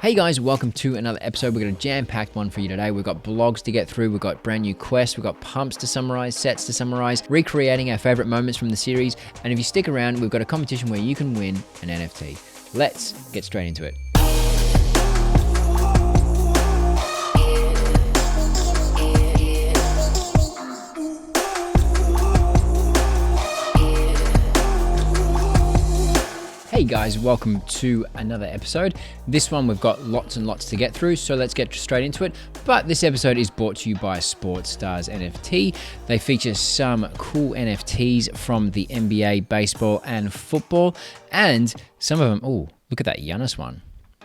Hey guys, welcome to another episode. We've got a jam-packed one for you today. We've got blogs to get through, we've got brand new quests, we've got pumps to summarize, sets to summarize, recreating our favorite moments from the series, and if you stick around, we've got a competition where you can win an NFT. Let's get straight into it. Hey guys, welcome to another episode. This one we've got lots and lots to get through, so let's get straight into it. But this episode is brought to you by Sports Stars NFT. They feature some cool NFTs from the NBA, baseball and football, and some of them, oh, look at that Giannis one.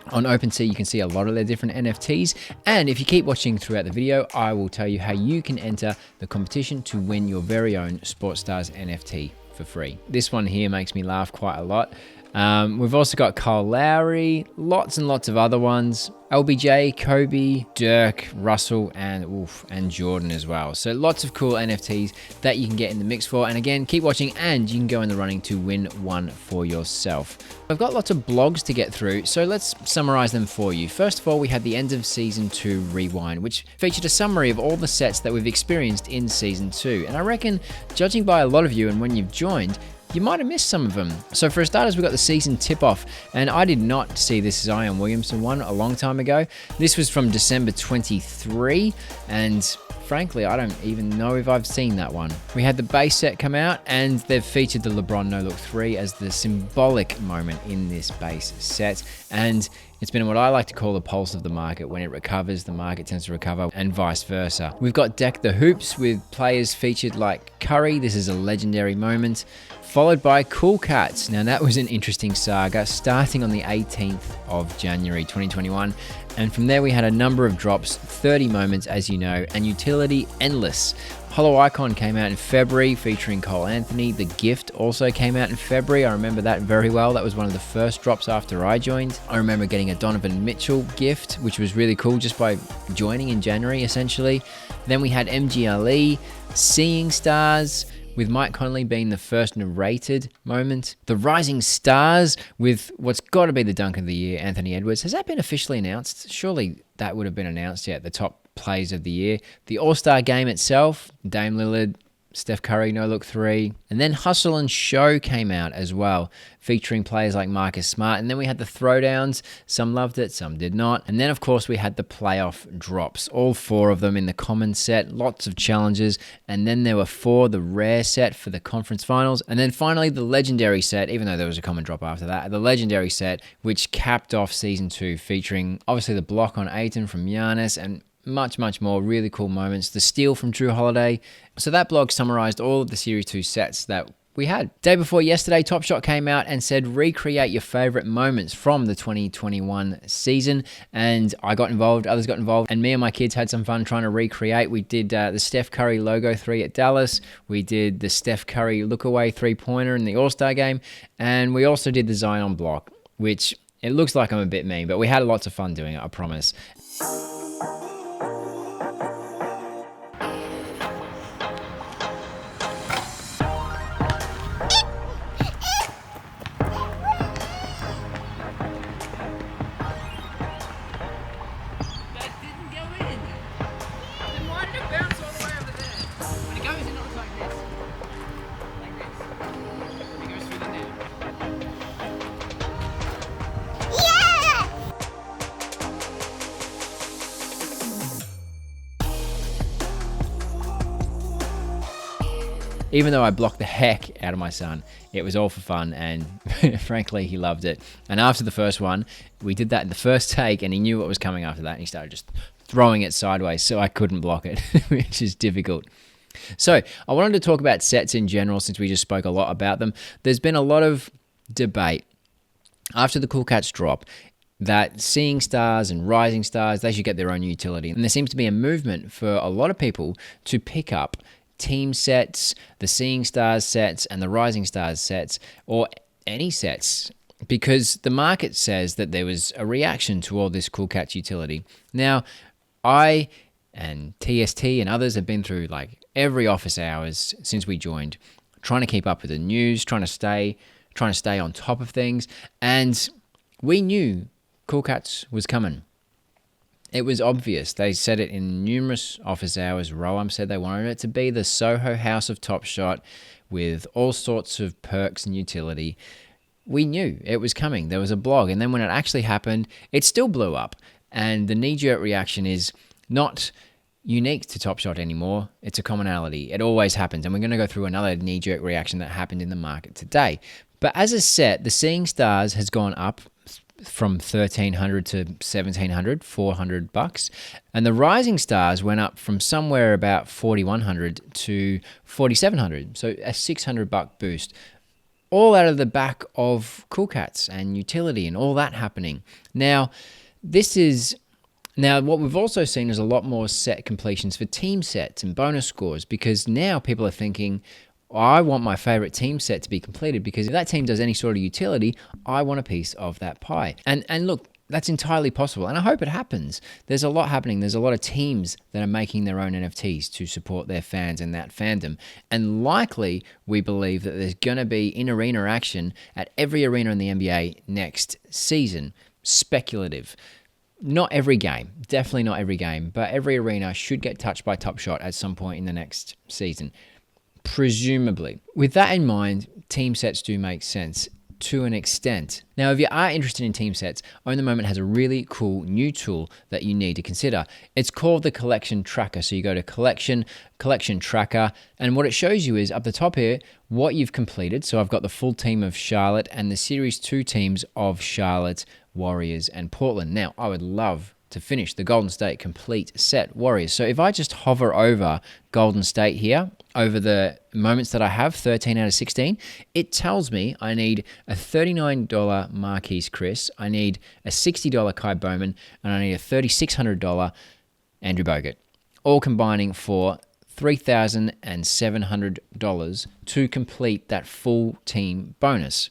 On OpenSea, you can see a lot of their different NFTs. And if you keep watching throughout the video, I will tell you how you can enter the competition to win your very own Sports Stars NFT for free. This one here makes me laugh quite a lot. We've also got Kyle Lowry, lots and lots of other ones. LBJ, Kobe, Dirk, Russell, and Jordan as well. So lots of cool NFTs that you can get in the mix for. And again, keep watching and you can go in the running to win one for yourself. I've got lots of blogs to get through, so let's summarize them for you. First of all, we had the end of Season 2 Rewind, which featured a summary of all the sets that we've experienced in Season 2. And I reckon, judging by a lot of you and when you've joined, you might have missed some of them. So for starters, we got the season tip-off, and I did not see this Zion Williamson one a long time ago. This was from December 23, and frankly, I don't even know if I've seen that one. We had the base set come out, and they've featured the LeBron No Look 3 as the symbolic moment in this base set, and it's been what I like to call the pulse of the market. When it recovers, the market tends to recover, and vice versa. We've got Deck the Hoops with players featured like Curry. This is a legendary moment. Followed by Cool Cats. Now that was an interesting saga, starting on the 18th of January 2021. And from there we had a number of drops, 30 moments as you know, and utility endless. Hollow Icon came out in February featuring Cole Anthony. The Gift also came out in February. I remember that very well. That was one of the first drops after I joined. I remember getting a Donovan Mitchell gift, which was really cool just by joining in January essentially. Then we had MGLE, Seeing Stars, with Mike Conley being the first narrated moment. The Rising Stars with what's got to be the dunk of the year, Anthony Edwards. Has that been officially announced? Surely that would have been announced yet, the top plays of the year. The All-Star game itself, Dame Lillard, Steph Curry, No Look 3. And then Hustle and Show came out as well, featuring players like Marcus Smart. And then we had the throwdowns. Some loved it, some did not. And then, of course, we had the playoff drops. All 4 of them in the common set. Lots of challenges. And then there were 4, the rare set for the conference finals. And then finally, the legendary set, even though there was a common drop after that, the legendary set, which capped off Season 2, featuring, obviously, the block on Ayton from Giannis and much more really cool moments. The steal from Drew Holiday. So that blog summarized all of the Series 2 sets that we had. Day before yesterday, Top Shot came out and said recreate your favorite moments from the 2021 season, and I got involved, others got involved, and me and my kids had some fun trying to recreate. We did the Steph Curry logo 3 at Dallas. We did the Steph Curry look away 3-pointer in the All-Star game, and we also did the Zion block, which it looks like I'm a bit mean, but we had lots of fun doing it, I promise. Even though I blocked the heck out of my son, it was all for fun, and frankly, he loved it. And after the first one, we did that in the first take, and he knew what was coming after that, and he started just throwing it sideways, so I couldn't block it, which is difficult. So I wanted to talk about sets in general, since we just spoke a lot about them. There's been a lot of debate after the Cool Cats drop that Seeing Stars and Rising Stars, they should get their own utility. And there seems to be a movement for a lot of people to pick up team sets, the Seeing Stars sets, and the Rising Stars sets, or any sets, because the market says that there was a reaction to all this Cool Cats utility. Now, I and TST and others have been through like every office hours since we joined, trying to keep up with the news, trying to stay on top of things, and we knew Cool Cats was coming. It was obvious. They said it in numerous office hours. Roam said they wanted it to be the Soho House of Top Shot with all sorts of perks and utility. We knew it was coming. There was a blog. And then when it actually happened, it still blew up. And the knee-jerk reaction is not unique to Top Shot anymore. It's a commonality. It always happens. And we're going to go through another knee-jerk reaction that happened in the market today. But as a set, the Seeing Stars has gone up from $1,300 to $1,700, $400, and the Rising Stars went up from somewhere about $4,100 to $4,700, so a $600 boost, all out of the back of Cool Cats and utility and all that happening. Now what we've also seen is a lot more set completions for team sets and bonus scores, because now people are thinking, I want my favorite team set to be completed, because if that team does any sort of utility, I want a piece of that pie. And look, that's entirely possible, and I hope it happens. There's a lot happening. There's a lot of teams that are making their own NFTs to support their fans and that fandom. And likely, we believe that there's going to be in-arena action at every arena in the NBA next season. Speculative. Not every game, definitely not every game, but every arena should get touched by Top Shot at some point in the next season. Presumably. With that in mind, team sets do make sense to an extent. Now, if you are interested in team sets, Own the Moment has a really cool new tool that you need to consider. It's called the Collection Tracker. So you go to Collection Tracker, and what it shows you is up the top here, what you've completed. So I've got the full team of Charlotte and the Series 2 teams of Charlotte, Warriors, and Portland. Now, I would love to finish the Golden State complete set Warriors. So if I just hover over Golden State here, over the moments that I have, 13 out of 16, it tells me I need a $39 Marquise Chris, I need a $60 Kai Bowman, and I need a $3,600 Andrew Bogut, all combining for $3,700 to complete that full team bonus.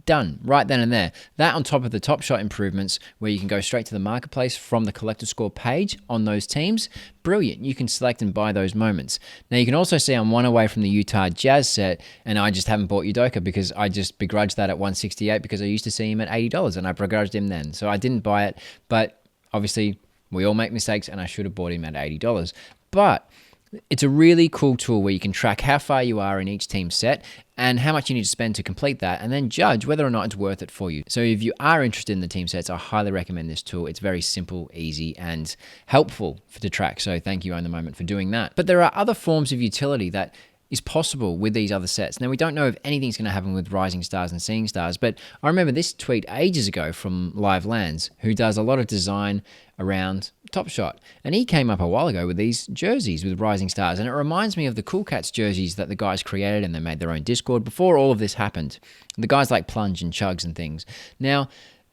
Done right then and there. That on top of the Top Shot improvements where you can go straight to the marketplace from the collector score page on those teams. Brilliant. You can select and buy those moments. Now you can also see I'm one away from the Utah Jazz set, and I just haven't bought Udoka because I just begrudged that at $168 because I used to see him at $80 and I begrudged him then. So I didn't buy it, but obviously we all make mistakes and I should have bought him at $80. But it's a really cool tool where you can track how far you are in each team set and how much you need to spend to complete that, and then judge whether or not it's worth it for you. So if you are interested in the team sets, I highly recommend this tool. It's very simple, easy, and helpful to track. So thank you, Own the Moment, for doing that. But there are other forms of utility that is possible with these other sets. Now, we don't know if anything's going to happen with Rising Stars and Seeing Stars, but I remember this tweet ages ago from Live Lands, who does a lot of design around Top Shot. And he came up a while ago with these jerseys with Rising Stars. And it reminds me of the Cool Cats jerseys that the guys created, and they made their own Discord before all of this happened. The guys like Plunge and Chugs and things. Now,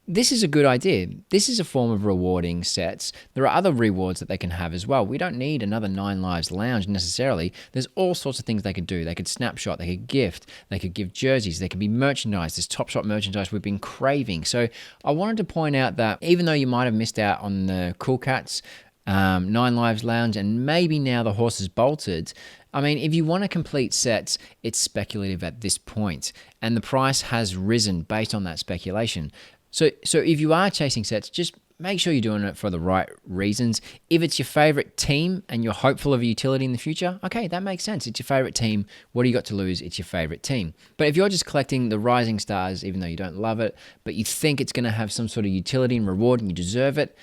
this is a good idea. This is a form of rewarding sets. There are other rewards that they can have as well. We don't need another 9 Lives lounge necessarily. There's all sorts of things they could do. They could snapshot, they could gift, they could give jerseys, they could be merchandise. This Top Shot merchandise we've been craving. So I wanted to point out that even though you might have missed out on the Cool Cats 9 Lives lounge and maybe now the Horses Bolted, I mean, if you want to complete sets, it's speculative at this point, and the price has risen based on that speculation. So if you are chasing sets, just make sure you're doing it for the right reasons. If it's your favorite team and you're hopeful of a utility in the future, okay, that makes sense. It's your favorite team. What do you got to lose? It's your favorite team. But if you're just collecting the Rising Stars, even though you don't love it, but you think it's going to have some sort of utility and reward and you deserve it,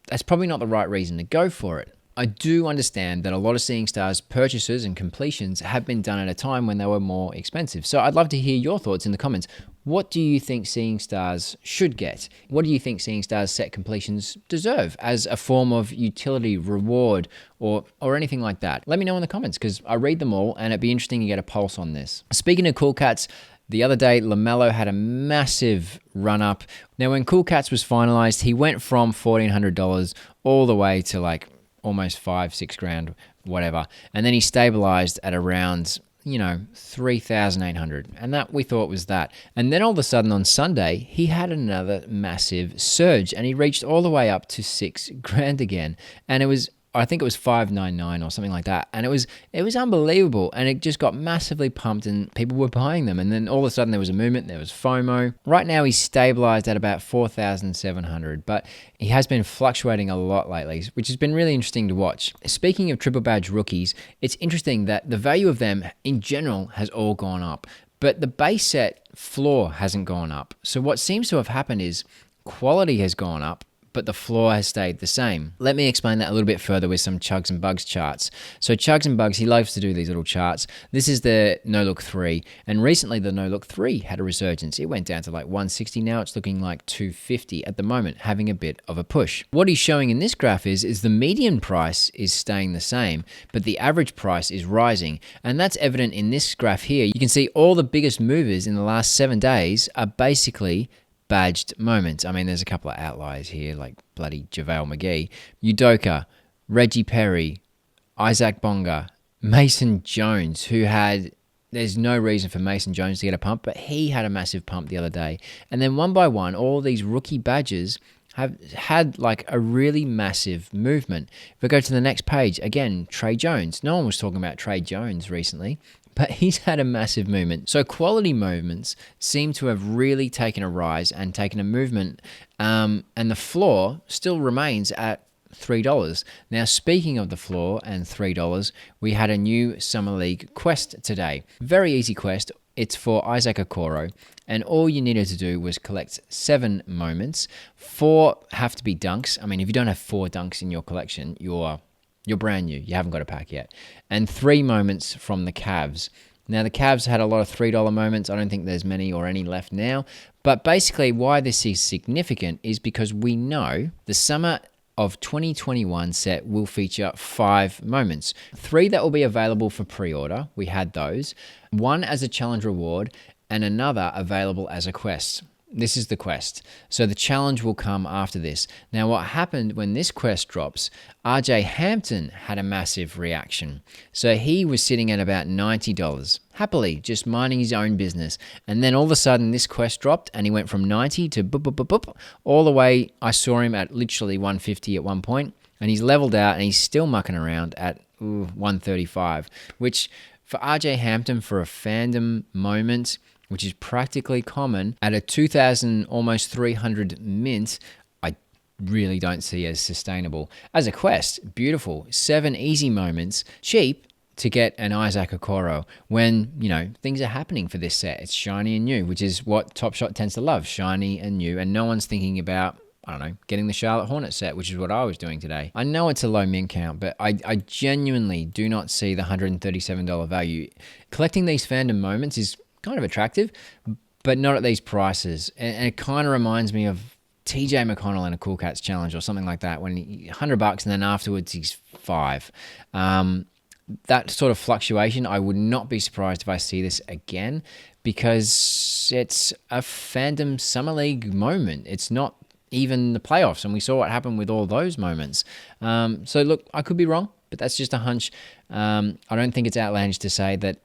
that's probably not the right reason to go for it. I do understand that a lot of Seeing Stars purchases and completions have been done at a time when they were more expensive. So I'd love to hear your thoughts in the comments. What do you think Seeing Stars should get? What do you think Seeing Stars set completions deserve as a form of utility, reward, or anything like that? Let me know in the comments because I read them all and it'd be interesting to get a pulse on this. Speaking of Cool Cats, the other day, LaMelo had a massive run-up. Now, when Cool Cats was finalized, he went from $1,400 all the way to like almost $5-6 grand, whatever. And then he stabilized at around, $3,800. And that we thought was that. And then all of a sudden on Sunday, he had another massive surge and he reached all the way up to $6 grand again. And it was I think it was 599 or something like that. And it was unbelievable. And it just got massively pumped and people were buying them. And then all of a sudden there was a movement, there was FOMO. Right now he's stabilized at about 4,700, but he has been fluctuating a lot lately, which has been really interesting to watch. Speaking of triple badge rookies, it's interesting that the value of them in general has all gone up, but the base set floor hasn't gone up. So what seems to have happened is quality has gone up, but the floor has stayed the same. Let me explain that a little bit further with some Chugs and Bugs charts. So Chugs and Bugs, he loves to do these little charts. This is the No Look 3, and recently the No Look 3 had a resurgence. It went down to like 160, now it's looking like 250 at the moment, having a bit of a push. What he's showing in this graph is the median price is staying the same, but the average price is rising, and that's evident in this graph here. You can see all the biggest movers in the last 7 days are basically badged moments. I mean, there's a couple of outliers here, like bloody JaVale McGee, Udoka, Reggie Perry, Isaac Bonga, Mason Jones, there's no reason for Mason Jones to get a pump, but he had a massive pump the other day. And then one by one, all these rookie badges have had like a really massive movement. If we go to the next page, again, Trey Jones. No one was talking about Trey Jones recently, but he's had a massive movement. So quality movements seem to have really taken a rise and taken a movement, and the floor still remains at $3. Now, speaking of the floor and $3, we had a new Summer League quest today. Very easy quest. It's for Isaac Okoro, and all you needed to do was collect 7 moments. 4 have to be dunks. I mean, if you don't have 4 dunks in your collection, you're brand new. You haven't got a pack yet. And 3 moments from the Cavs. Now, the Cavs had a lot of $3 moments. I don't think there's many or any left now. But basically, why this is significant is because we know the summer of 2021 set will feature 5 moments. 3 that will be available for pre-order. We had those. 1 as a challenge reward and another available as a quest. This is the quest. So the challenge will come after this. Now, what happened when this quest drops, RJ Hampton had a massive reaction. So he was sitting at about $90, happily, just minding his own business. And then all of a sudden, this quest dropped and he went from 90 to boop, boop, boop, boop, all the way. I saw him at literally 150 at one point, and he's leveled out and he's still mucking around at 135, which for RJ Hampton, for a fandom moment, which is practically common, at a 2,000, almost 300 mint, I really don't see as sustainable. As a quest, beautiful. 7 easy moments, cheap to get an Isaac Okoro when, things are happening for this set. It's shiny and new, which is what Top Shot tends to love, shiny and new, and no one's thinking about, getting the Charlotte Hornets set, which is what I was doing today. I know it's a low mint count, but I genuinely do not see the $137 value. Collecting these fandom moments is kind of attractive, but not at these prices. And it kind of reminds me of TJ McConnell in a Cool Cats challenge or something like that, when $100 and then afterwards he's $5. That sort of fluctuation, I would not be surprised if I see this again, because it's a fandom summer league moment. It's not even the playoffs, and we saw what happened with all those moments. So look, I could be wrong, but that's just a hunch. I don't think it's outlandish to say that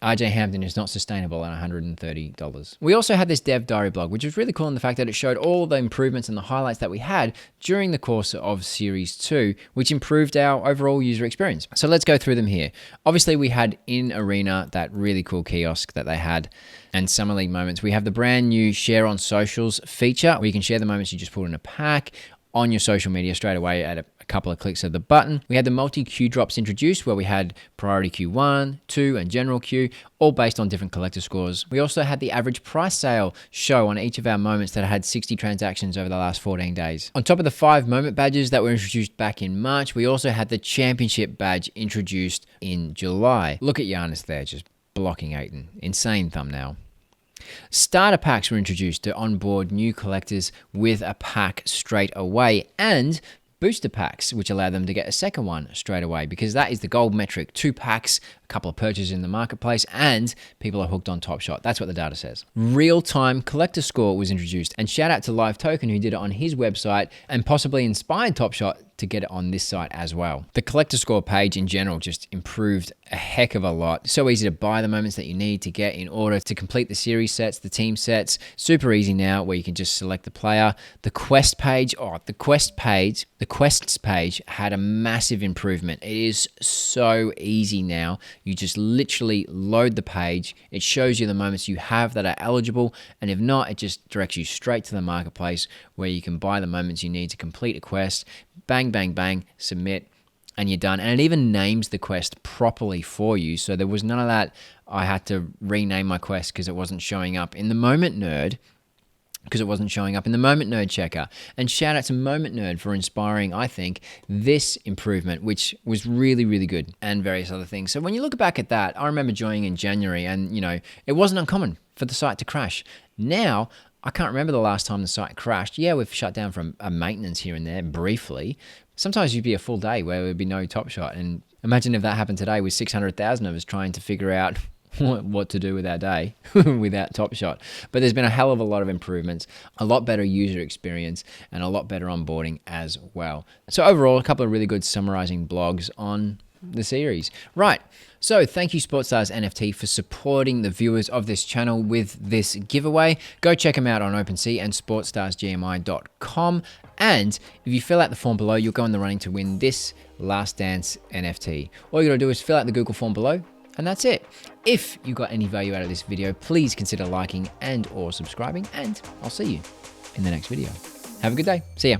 RJ Hampton is not sustainable at $130. We also had this dev diary blog, which was really cool in the fact that it showed all the improvements and the highlights that we had during the course of Series 2, which improved our overall user experience. So let's go through them here. Obviously, we had in Arena that really cool kiosk that they had, and Summer League moments. We have the brand new Share on Socials feature, where you can share the moments you just pulled in a pack on your social media straight away at a couple of clicks of the button. We had the multi-queue drops introduced, where we had priority queue 1, 2, and general queue, all based on different collector scores. We also had the average price sale show on each of our moments that had 60 transactions over the last 14 days. On top of the 5 moment badges that were introduced back in March, we also had the championship badge introduced in July. Look at Giannis there, just blocking Ayton. Insane thumbnail. Starter packs were introduced to onboard new collectors with a pack straight away, and booster packs, which allow them to get a second one straight away, because that is the gold metric. 2 packs, a couple of purchases in the marketplace, and people are hooked on Top Shot. That's what the data says. Real-time collector score was introduced, and shout out to Live Token, who did it on his website and possibly inspired Top Shot to get it on this site as well. The collector score page in general just improved a heck of a lot. So easy to buy the moments that you need to get in order to complete the series sets, the team sets. Super easy now where you can just select the player. The quest page, the quests page had a massive improvement. It is so easy now. You just literally load the page. It shows you the moments you have that are eligible, and if not, it just directs you straight to the marketplace where you can buy the moments you need to complete a quest. Bang, bang, bang, submit, and you're done. And it even names the quest properly for you. So there was none of that, I had to rename my quest because it wasn't showing up in the Moment Nerd, checker. And shout out to Moment Nerd for inspiring, I think, this improvement, which was really, really good, and various other things. So when you look back at that, I remember joining in January, and it wasn't uncommon for the site to crash. Now, I can't remember the last time the site crashed. Yeah, we've shut down from a maintenance here and there briefly. Sometimes you'd be a full day where there would be no Top Shot. And imagine if that happened today with 600,000 of us trying to figure out what to do with our day without Top Shot. But there's been a hell of a lot of improvements, a lot better user experience, and a lot better onboarding as well. So overall, a couple of really good summarizing blogs on the series. Right. So thank you SportsStars NFT for supporting the viewers of this channel with this giveaway. Go check them out on OpenSea and sportstarsgmi.com. And if you fill out the form below, you'll go in the running to win this Last Dance NFT. All you gotta do is fill out the Google form below, and that's it. If you got any value out of this video, please consider liking and or subscribing, and I'll see you in the next video. Have a good day. See ya.